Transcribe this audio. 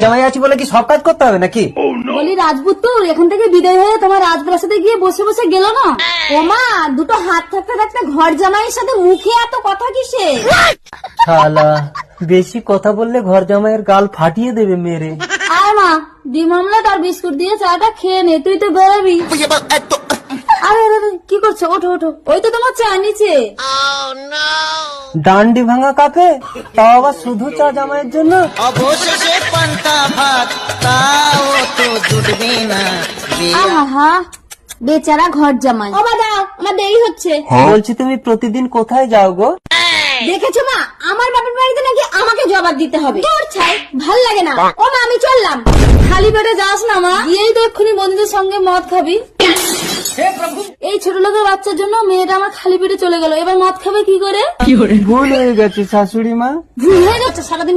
জামাই আছি বলে কি সব কাজ করতে হবে নাকি? বলি রাজপুত্র এখান থেকে বিদায় হয়ে তোমার রাজপ্রাসাদে গিয়ে বসে বসে গেল না? ওমা দুটো হাত থাকতে থাকতে ঘর জামাইয়ের সাথে মুখে এত কথা কিসে? শালা বেশি কথা বললে ঘর জামাইয়ের গাল ফাটিয়ে দেবে মেরে। আয় মা ডিম অমলেট আর বিস্কুট দিয়ে চাটা খেয়ে নে, তুই তো বেরোবি। আরে আরে আরে, কি করছো? ওঠো ওঠো, ওই তো তোমার চা নিচে। ডান্ডি ভাঙা কাপে, তাও আবার শুধু চা জামাইয়ের জন্য। অবশেষে পান্তা ভাত তাও তো জুটবে না। আহা বেচারা ঘর জামাই। ও মা দাও, আমার দেরি হচ্ছে। বলছি তুমি প্রতিদিন কোথায় যাও গো? দেখেছো মা, আমার বাপের বাড়িতে নাকি আমাকে জবাব দিতে হবে। তোর ছাই ভাল লাগে না। ও মা আমি চললাম। খালি পেটে যাস না মা, গিয়েই তো এক্ষুনি বন্ধুদের সঙ্গে মদ খাবি। এই ছোট লোকের বাচ্চার জন্য মেয়েটা আমার খালি পেটে চলে গেল, এবার মদ খাবে কি করে? ভুল হয়ে গেছে শাশুড়ি মা। ভুল হয়ে যাচ্ছে, সারাদিন